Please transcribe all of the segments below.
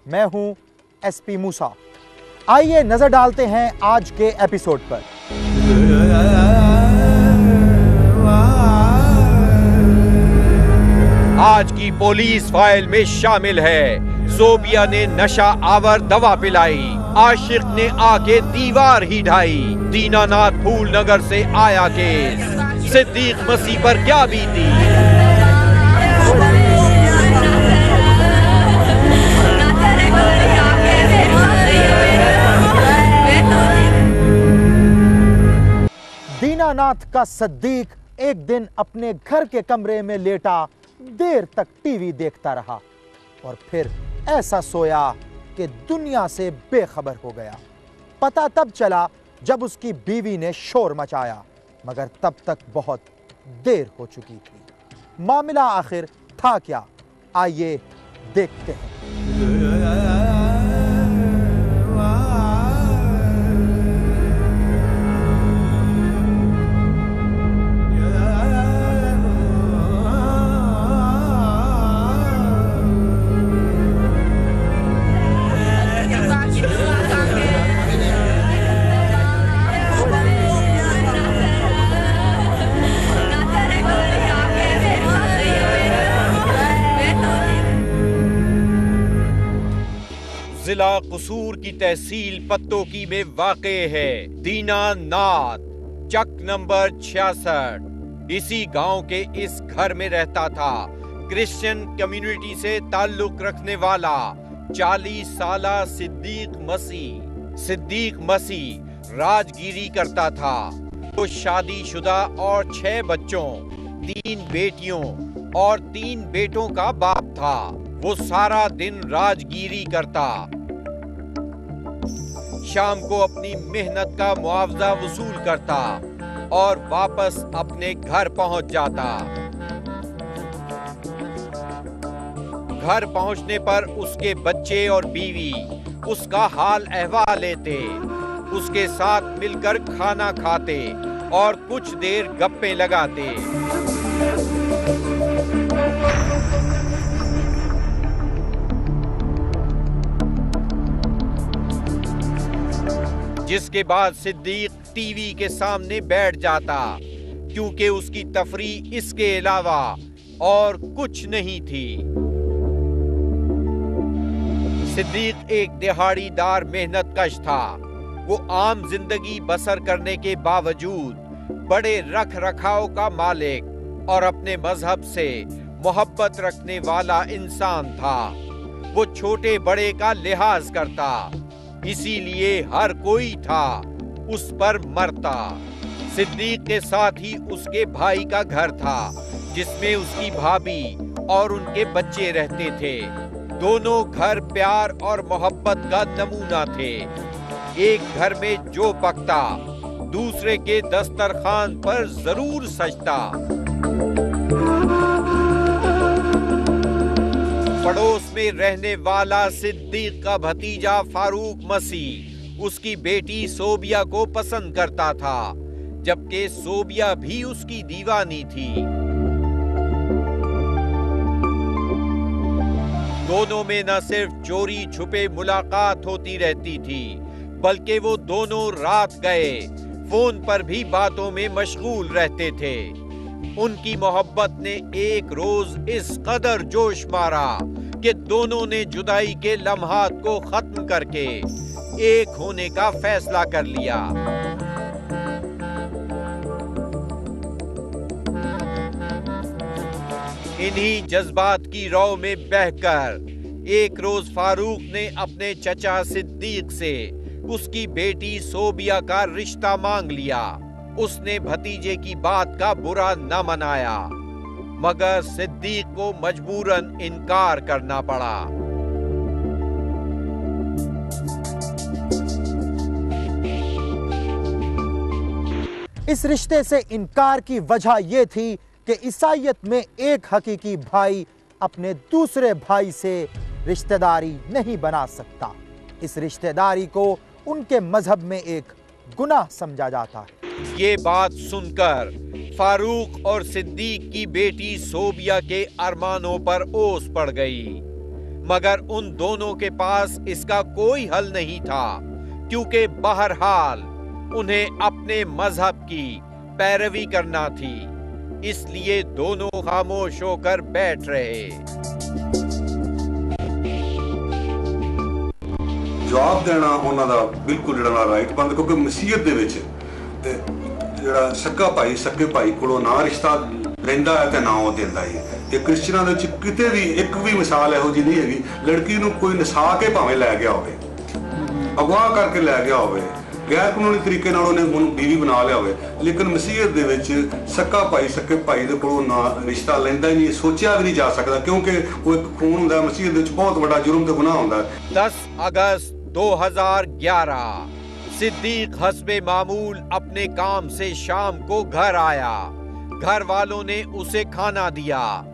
मैं हूं एसपी मूसा। आइए नजर डालते हैं आज के एपिसोड पर। आज की पुलिस फाइल में शामिल है, सोबिया ने नशा आवर दवा पिलाई, आशिक ने आके दीवार ही ढाई, दीनानाथ फूल नगर से आया केस, सिद्दीक मसीह पर क्या बीती। दीनानाथ का सिद्दीक एक दिन अपने घर के कमरे में लेटा देर तक टीवी देखता रहा और फिर ऐसा सोया कि दुनिया से बेखबर हो गया। पता तब चला जब उसकी बीवी ने शोर मचाया, मगर तब तक बहुत देर हो चुकी थी। मामला आखिर था क्या, आइए देखते हैं। जिला कसूर की तहसील पत्तोकी में वाक़े है दीनानाथ, चक नंबर 66। इसी गांव के इस घर में रहता था क्रिश्चियन कम्युनिटी से ताल्लुक रखने वाला 40 साला सिद्दीक मसीह। सिद्दीक मसीह राजगिरी करता था। वो शादीशुदा और 6 बच्चों, 3 बेटियों और 3 बेटों का बाप था। वो सारा दिन राजगिरी करता, शाम को अपनी मेहनत का मुआवजा वसूल करता और वापस अपने घर पहुंच जाता। घर पहुंचने पर उसके बच्चे और बीवी उसका हाल अहवाल लेते, उसके साथ मिलकर खाना खाते और कुछ देर गप्पे लगाते। जिसके बाद सिद्दीक टीवी के सामने बैठ जाता, क्योंकि उसकी तफरीह इसके अलावा और कुछ नहीं थी। सिद्दीक एक दिहाड़ीदार मेहनतकश था। वो आम जिंदगी बसर करने के बावजूद बड़े रख रखाव का मालिक और अपने मजहब से मोहब्बत रखने वाला इंसान था। वो छोटे बड़े का लिहाज करता, इसीलिए हर कोई था उस पर मरता। सिद्दीक के साथ ही उसके भाई का घर था, जिसमें उसकी भाभी और उनके बच्चे रहते थे। दोनों घर प्यार और मोहब्बत का नमूना थे। एक घर में जो पकता, दूसरे के दस्तरखान पर जरूर सजता। पड़ोस में रहने वाला सिद्दीक का भतीजा फारूक मसीह उसकी बेटी सोबिया को पसंद करता था, जबकि सोबिया भी उसकी दीवानी थी। दोनों में न सिर्फ चोरी छुपे मुलाकात होती रहती थी, बल्कि वो दोनों रात गए फोन पर भी बातों में मशगूल रहते थे। उनकी मोहब्बत ने एक रोज इस कदर जोश मारा कि दोनों ने जुदाई के लम्हात को खत्म करके एक होने का फैसला कर लिया। इन्हीं जज्बात की रौ में बहकर एक रोज फारूक ने अपने चचा सिद्दीक से उसकी बेटी सोबिया का रिश्ता मांग लिया। उसने भतीजे की बात का बुरा न मनाया, मगर सिद्दीक को मजबूरन इनकार करना पड़ा। इस रिश्ते से इनकार की वजह यह थी कि ईसाईयत में एक हकीकी भाई अपने दूसरे भाई से रिश्तेदारी नहीं बना सकता। इस रिश्तेदारी को उनके मजहब में एक गुनाह समझा जाता है। ये बात सुनकर फारूक और सिद्दीक की बेटी सोबिया के अरमानों पर ओस पड़ गई, मगर उन दोनों के पास इसका कोई हल नहीं था, क्योंकि बहरहाल उन्हें अपने मजहब की पैरवी करना थी। इसलिए दोनों खामोश होकर बैठ रहे। जवाब देना उन्हां दा बिल्कुल जिहड़ा राइट बनदा, क्योंकि मसीहत दे विच जिहड़ा सक्का भाई कोलों ना रिश्ता लैंदा है ते ना वो दिंदा है। ते क्रिश्चियनां दे विच किते भी एक भी मिसाल इहो जी नहीं हैगी लड़की नूं कोई नसा के भावें लै गया होवे, अगवा करके लै गया होवे, गैर कानूनी तरीके नाल उहने उहनूं बीवी बना लिया होवे, लेकिन मसीहत दे विच सक्के भाई दे कोलों ना रिश्ता लैंदा ही नहीं, सोचिया भी नहीं जा सकदा, क्योंकि वो एक खून हुंदा। मसीहत दे विच बहुत बड़ा जुर्म ते गुनाह हुंदा। 10 अगस्त 2011 सिद्दीक हस्बे मामूल अपने काम से शाम को घर आया। घर वालों ने उसे खाना दिया,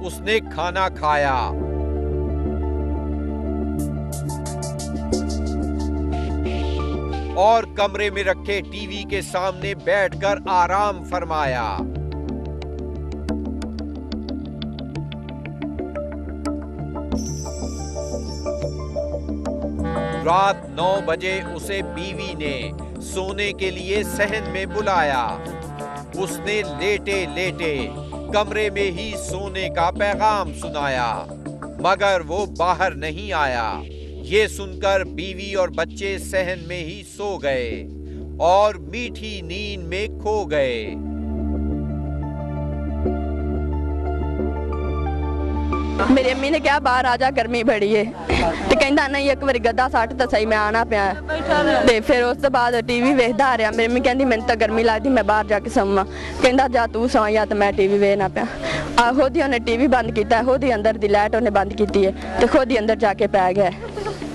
उसने खाना खाया। और कमरे में रखे टीवी के सामने बैठकर आराम फरमाया। रात 9 बजे उसे बीवी ने सोने के लिए सहन में बुलाया। उसने लेटे लेटे कमरे में ही सोने का पैगाम सुनाया, मगर वो बाहर नहीं आया। ये सुनकर बीवी और बच्चे सहन में ही सो गए और मीठी नींद में खो गए। मेरी अम्मी ने कहा बाहर आ जा, गर्मी बड़ी है, तो कहता नहीं एक बार गद्दा सट तो सही मैं आना पिया। ते फिर उस तो बाद टीवी वेखदा आ रहा। मेरी अम्मी कहती मैंने तो गर्मी लगती, मैं बाहर जाके सोवां। कहता जा तू सौ या तो मैं टीवी वेखना पिया। खुद ही उन्हें टीवी बंद किया, खुद ही अंदर दी लाइट उन्हें बंद की है, तो खुद ही अंदर जाके पै गया,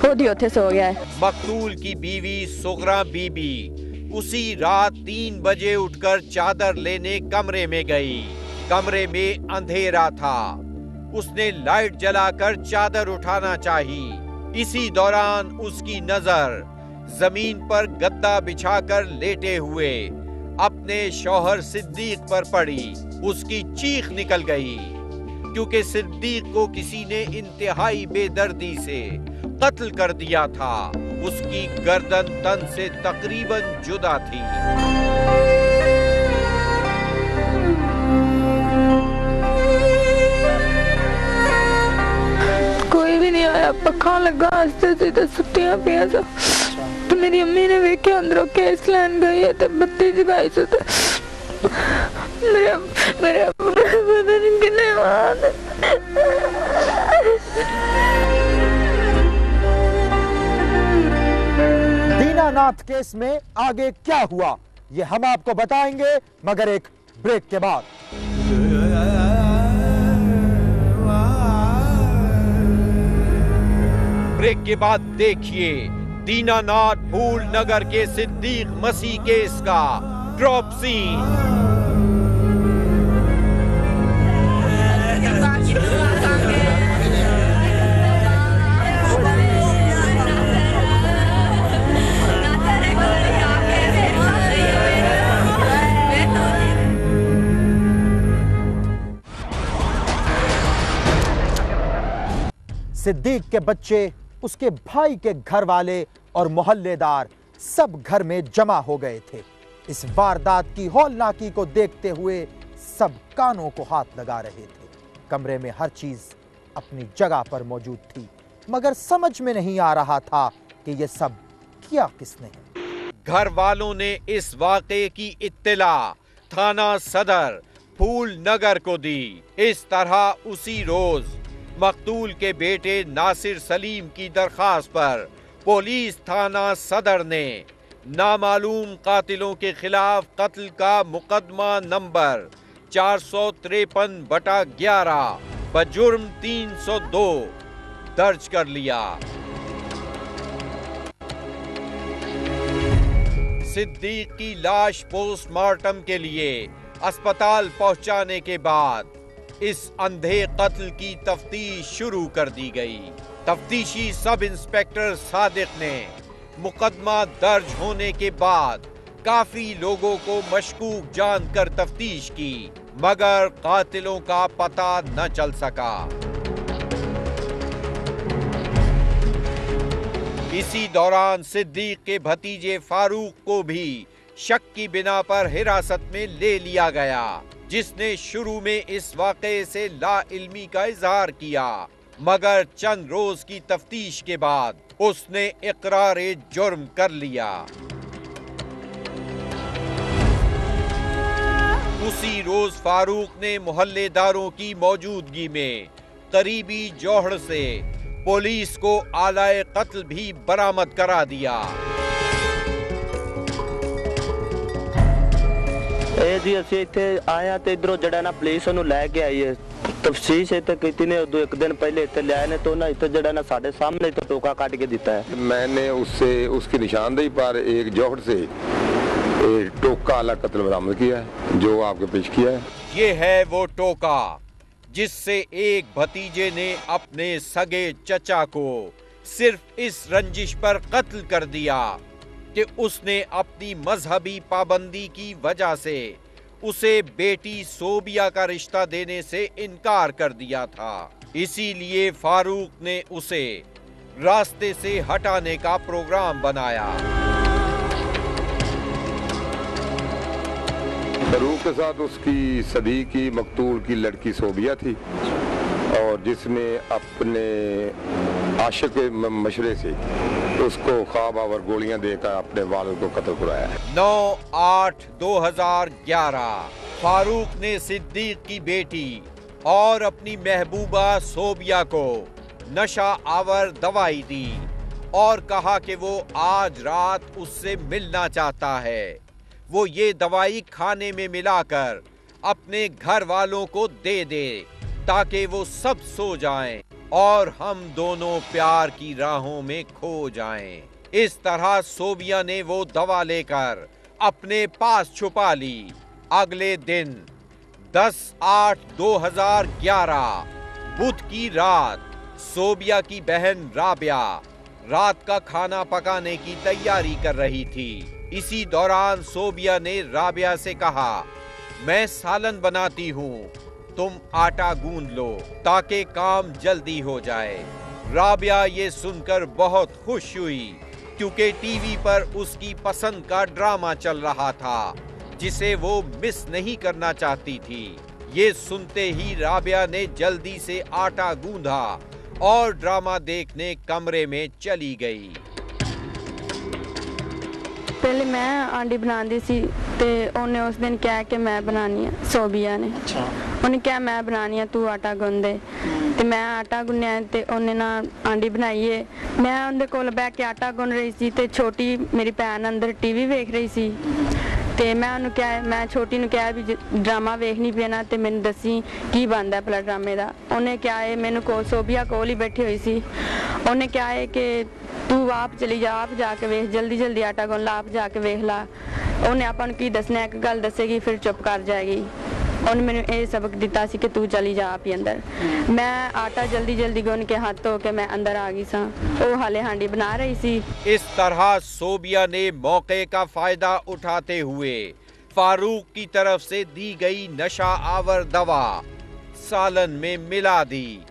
खुद ही उत्थे सो गया है। मकतूल की बीवी सुगरा बीबी उसी रात 3 बजे उठकर चादर लेने कमरे में गई। कमरे में अंधेरा था। उसने लाइट जलाकर चादर उठाना चाहिए। इसी दौरान उसकी नजर जमीन पर गद्दा बिछाकर लेटे हुए अपने शौहर सिद्दीक पर पड़ी। उसकी चीख निकल गई, क्योंकि सिद्दीक को किसी ने इंतहाई बेदर्दी से कत्ल कर दिया था। उसकी गर्दन तन से तकरीबन जुदा थी। कोई भी नहीं आया, पक्खा लगा हंसते सुटिया पिया सा। तो मेरी अम्मी ने वेखे अंदरों केस लैन गई है, तो बत्ती जगाई से मेरे पता नहीं कितने बाद। दीनानाथ केस में आगे क्या हुआ ये हम आपको बताएंगे, मगर एक ब्रेक के बाद। ब्रेक के बाद देखिए दीनानाथ फूल नगर के सिद्दीक मसीह केस का ड्रॉप सीन। सिद्दीक के बच्चे, उसके भाई के घर वाले और मोहल्लेदार सब घर में जमा हो गए थे। इस वारदात की हौलनाकी को देखते हुए सब कानों को हाथ लगा रहे थे। कमरे में हर चीज अपनी जगह पर मौजूद थी, मगर समझ में नहीं आ रहा था कि यह सब किया किसने। घर वालों ने इस वाक़े की इत्तला थाना सदर फूल नगर को दी। इस तरह उसी रोज मकतूल के बेटे नासिर सलीम की दरखास्त पर पुलिस थाना सदर ने नामालूम कातिलों के खिलाफ कत्ल का मुकदमा नंबर 453/11 बजुर्म 302 दर्ज कर लिया। सिद्दीक की लाश पोस्टमार्टम के लिए अस्पताल पहुंचाने के बाद इस अंधे कत्ल की तफ्तीश शुरू कर दी गई। तफ्तीशी सब इंस्पेक्टर सादिक ने मुकदमा दर्ज होने के बाद काफी लोगों को मशकूक जानकर तफ्तीश की, मगर कातिलों का पता न चल सका। इसी दौरान सिद्दीक के भतीजे फारूक को भी शक की बिना पर हिरासत में ले लिया गया, जिसने शुरू में इस वाक़े से लाइल्मी का इजहार किया, मगर चंद रोज की तफ्तीश के बाद उसने इकरार जुर्म कर लिया। उसी रोज फारूक ने मोहल्लेदारों की मौजूदगी में करीबी जौहर से पुलिस को आलाए कत्ल भी बरामद करा दिया। जी ਅਸੀਂ ਇੱਥੇ ਆਇਆ ਤੇ ਇਧਰੋਂ ਜਿਹੜਾ ਨਾ ਪੁਲਿਸ ਉਹਨੂੰ ਲੈ ਕੇ ਆਈ ਹੈ ਤਫਸੀਸ਼ ਇੱਥੇ ਕੀਤੀ ਨੇ ਉਦੋਂ ਇੱਕ ਦਿਨ ਪਹਿਲੇ ਇੱਥੇ ਲਿਆਏ ਨੇ तो ना ਇੱਥੇ ਜਿਹੜਾ ਨਾ ਸਾਡੇ सामने तो टोका काट के देता है। मैंने उससे उसकी निशानदेही पर एक जौहर से टोका वाला कत्ल बरामद किया है जो आपके पेश किया है। ये है वो टोका जिससे एक भतीजे ने अपने सगे चचा को सिर्फ इस रंजिश पर कत्ल कर दिया कि उसने अपनी मजहबी पाबंदी की वजह से उसे बेटी सोबिया का रिश्ता देने से इनकार कर दिया था। इसीलिए फारूक ने उसे रास्ते से हटाने का प्रोग्राम बनाया। फारूक के साथ उसकी सदी की मकतूल की लड़की सोबिया थी और जिसने अपने आशिक के मशरे से उसको ख्वाब आवर गोलियां देकर अपने वालिद को कत्ल कराया है। 9/8/2011 फारूक ने सिद्दीक की बेटी और अपनी महबूबा सोबिया को नशा आवर दवाई दी और कहा कि वो आज रात उससे मिलना चाहता है। वो ये दवाई खाने में मिलाकर अपने घर वालों को दे दे ताकि वो सब सो जाएं और हम दोनों प्यार की राहों में खो जाएं। इस तरह सोबिया ने वो दवा लेकर अपने पास छुपा ली। अगले दिन 10/8/2011 बुध की रात सोबिया की बहन राबिया रात का खाना पकाने की तैयारी कर रही थी। इसी दौरान सोबिया ने राबिया से कहा, मैं सालन बनाती हूँ, तुम आटा गूंद लो ताकि काम जल्दी हो जाए। राबिया ये सुनकर बहुत खुश हुई क्योंकि टीवी पर उसकी पसंद का ड्रामा चल रहा था जिसे वो मिस नहीं करना चाहती थी। ये सुनते ही राबिया ने जल्दी से आटा गूंधा और ड्रामा देखने कमरे में चली गई। पहले मैं आंडी बनाती सी ते उन्हें उस दिन कहा कि मैं बनानी है, सोबिया ने। उन्हें क्या मैं बनानी है, तू आटा गुंदे। ते मैं आटा गुन्निया ते उन्हें ना आंडी बनाई है। मैं उनके कोल बैठ के आटा गुन रही सी ते छोटी मेरी भैन अंदर टीवी वेख रही सी ते मैं उन्हें क्या मैं छोटी ने कहा भी ड्रामा वेखनी पैना ते मैंने दसी की बनता भला ड्रामे का। उन्हें क्या है मैंने को सोबिया कोल ही बैठी हुई सी। उन्हें क्या है कि तू आप चली जा, आप जाके वेख, जल्दी जल्दी आटा गुन ला, आप जाके वेख ला। उन्हें अपन की दसना एक गल दसेगी फिर चुप कर जाएगी। उन्हें मैंने ये सबक दिता सी कि तू चली जा आप ही अंदर। मैं आटा जल्दी जल्दी गुन के हाथ धो के मैं अंदर आ गई सा। वो हाले हांडी बना रही सी। इस तरह सोबिया ने मौके का फायदा उठाते हुए फारूक की तरफ से दी गई नशा आवर दवा सालन में मिला दी,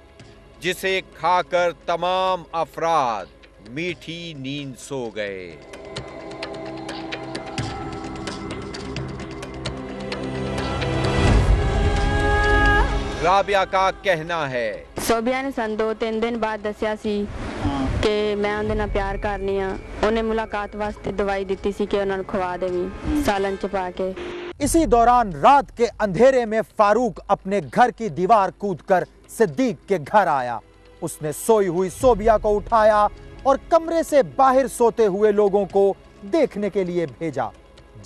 जिसे खाकर तमाम अफराद मीठी नींद सो गए। राबिया का कहना है, सोबिया ने सन 2-3 दिन बाद दसिया सी कि मैं उनके नाल प्यार करनी आ। उन्हें मुलाकात वास्ते दवाई दी सी कि उन्होंने खवा देवी सालन च पा के। इसी दौरान रात के अंधेरे में फारूक अपने घर की दीवार कूदकर सिद्दीक के घर आया। उसने सोई हुई सोबिया को उठाया और कमरे से बाहर सोते हुए लोगों को देखने के लिए भेजा।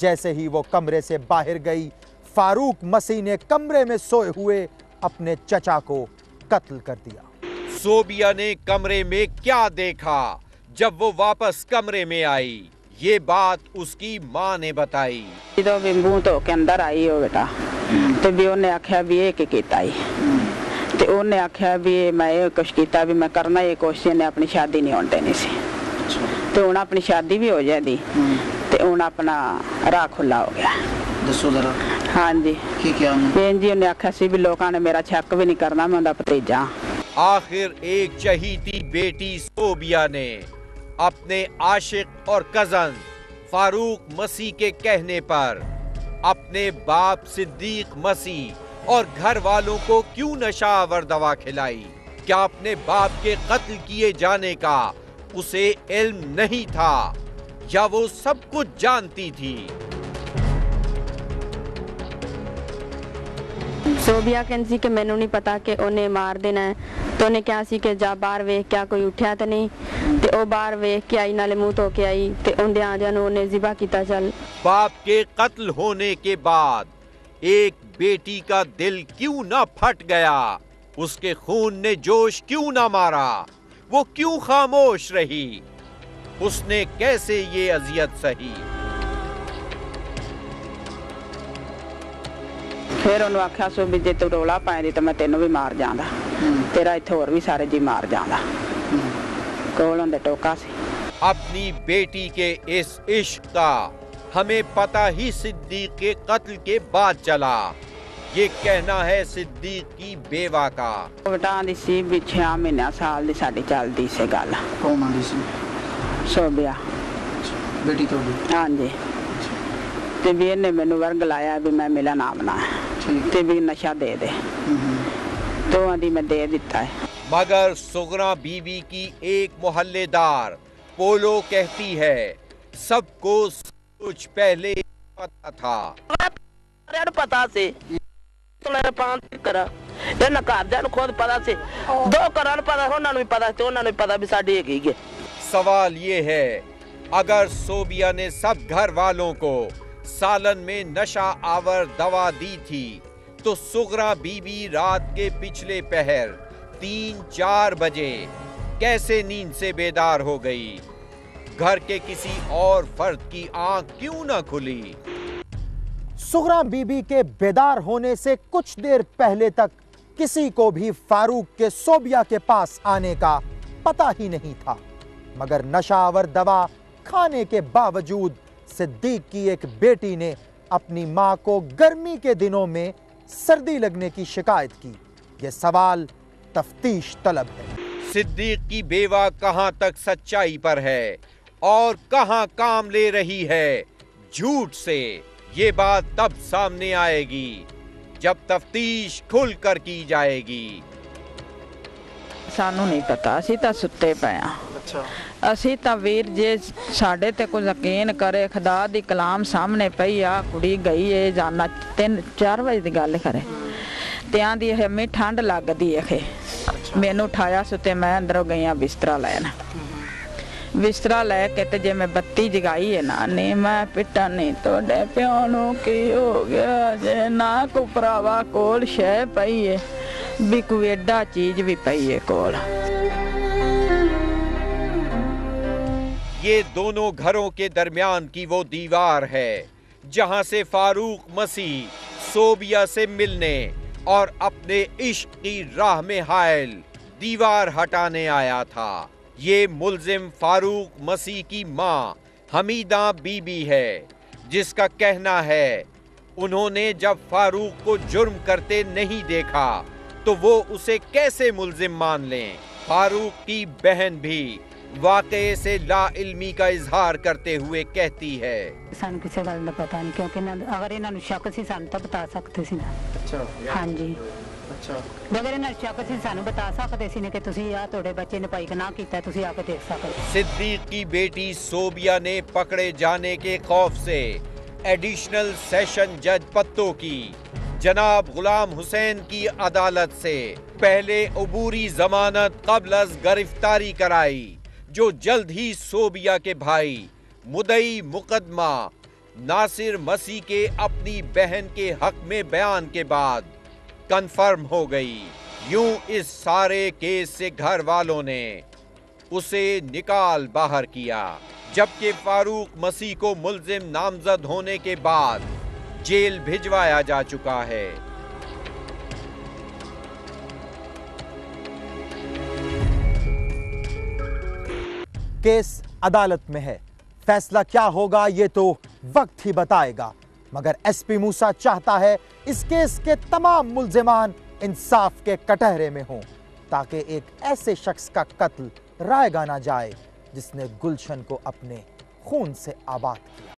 जैसे ही वो कमरे से बाहर गई, फारूक मसीह ने कमरे में सोए हुए अपने चचा को कत्ल कर दिया। सोबिया ने कमरे में क्या देखा जब वो वापस कमरे में आई, ये बात उसकी माँ ने बताई। जो भी मुंह धो के अंदर आई हो बेटा तो भी उन्हें आख्या भी ये कीता ते उन्हें आख्या भी मैं ये कुछ कीता भी मैं करना ये कोशिश ने अपनी शादी नहीं होने देनी सी। तो हुण अपनी शादी भी हो जाती ते हुण अपना राह खुला हो गया। दसो जरा। हाँ जी क्या बेन जी उन्हें आख्या सी भी लोगों ने मेरा शक भी नहीं करना, मैं उनका भतीजा। आखिर एक चहीती बेटी सोबिया ने अपने आशिक और कजन फारूक मसीह के कहने पर अपने बाप सिद्दीक मसीह और घर वालों को क्यों नशावर दवा खिलाई? क्या अपने बाप के कत्ल किए जाने का उसे इल्म नहीं था या वो सब कुछ जानती थी? सोबिया कहती कि मैनू नहीं पता कि उन्हें मार देना है, तो उन्हें क्या सी कि जा बाहर वेख क्या कोई उठ्या तो नहीं, ते ओ बाहर वेख के आई, नाले मुंह धो के आई, ते उन्हें आंदियां नूं उन्हें जिबा कीता। चल बाप के कत्ल होने के बाद एक बेटी का दिल क्यों ना फट गया? उसके खून ने जोश क्यों ना मारा? वो क्यों खामोश रही? उसने कैसे ये अजियत सही? फिर उन्होंने आख्या सो भी जे तू रौला पाएंदी तो मैं तेनों भी मार जांदा, तेरा इत्थे होर भी सारे जी मार जांदा। कोल उनदे टोका सी। अपनी बेटी के इस इश्क का हमें पता ही सिद्दीक के कत्ल के बाद चला। ये कहना है सिद्दीक की बेवा का। बेटा आंदी सी भी 6 महीने साल दी साडी चलदी से गल। कौन आंदी सी? सोबिया बेटी तो भी। हाँ जी। ते भी इन्हें मैनू वर्ग लाया भी मैं मिला नाम ना ते भी नशा दे दे, तो आंदी मैं दे दिता है। मगर सुगरा बीबी की एक मोहल्लेदार पोलो कहती है सबको कुछ पहले पता था। पता से करा घर खुद पता से 2 घर पता उन्होंने भी पता ते उन्होंने भी पता भी साडी हैगी है। सवाल ये है, अगर सोबिया ने सब घर वालों को सालन में नशा आवर दवा दी थी तो सुगरा बीबी रात के पिछले पहर 3-4 बजे कैसे नींद से बेदार हो गई? घर के किसी और फर्द की आंख क्यों न खुली? सुगरा बीबी के बेदार होने से कुछ देर पहले तक किसी को भी फारूक के सोबिया के पास आने का पता ही नहीं था, मगर नशावर दवा खाने के बावजूद सिद्दीक की एक बेटी ने अपनी मां को गर्मी के दिनों में सर्दी लगने की शिकायत की। यह सवाल तफ्तीश तलब है। सिद्दीक की बेवा कहां तक सच्चाई पर है और कहां काम ले रही है झूठ से? ये बात तब सामने आएगी जब तफ्तीश खुलकर की जाएगी। सानू नहीं पता, असी तो सुते पे हाँ। असी तो वीर जे साडे ते कोई यकीन करे, खुदा दी कलाम सामने पई आ, कुड़ी गई है जाना 3-4 बजे की गल करे ते आंदी है मैं ठंड लगदी है। मैनू उठाया सुते, मैं अंदरों गई हाँ बिस्तरा लैन। बिस्तरा लैके ते जे मैं बत्ती जगाई है ना, नहीं मैं पिटा नहीं तोड़े प्यो नू की हो गया जे ना को भरावा कोल शह पई है भी कोई एडा चीज भी पई है कोल। ये दोनों घरों के दरमियान की वो दीवार है जहां से फारूक मसीह सोबिया से मिलने और अपने इश्क की राह में हायल दीवार हटाने आया था। ये मुल्जिम फारूक मसीह की मां हमीदा बीबी है, जिसका कहना है उन्होंने जब फारूक को जुर्म करते नहीं देखा तो वो उसे कैसे मुल्जिम मान लें। फारूक की बहन भी वाकये से लाइल्मी का इजहार करते हुए कहती है सानू किसी गल का पता नहीं, क्योंकि अगर इन्होंने शक सी सानू तो बता सकते सी ना। अच्छा हाँ जी। अच्छा अगर इन्होंने शक सी सानू बता सकते सी ने कि तुसी आ तोड़े बच्चे ने पाई ना कीता, तुसी आके देख सकते। सिद्दीक की बेटी सोबिया ने पकड़े जाने के खौफ से एडिशनल सेशन जज पत्तो की जनाब गुलाम हुसैन की अदालत से पहले अबूरी जमानत कब्ल अज गिरफ्तारी कराई, जो जल्द ही सोबिया के भाई मुदई मुकदमा नासिर मसीह के अपनी बहन के हक में बयान के बाद कंफर्म हो गई। यूं इस सारे केस से घर वालों ने उसे निकाल बाहर किया, जबकि फारूक मसीह को मुल्जिम नामजद होने के बाद जेल भिजवाया जा चुका है। केस अदालत में है, फैसला क्या होगा ये तो वक्त ही बताएगा, मगर एसपी मूसा चाहता है इस केस के तमाम मुल्जिमान इंसाफ के कटहरे में हों, ताकि एक ऐसे शख्स का कत्ल रायगा ना जाए जिसने गुलशन को अपने खून से आबाद किया।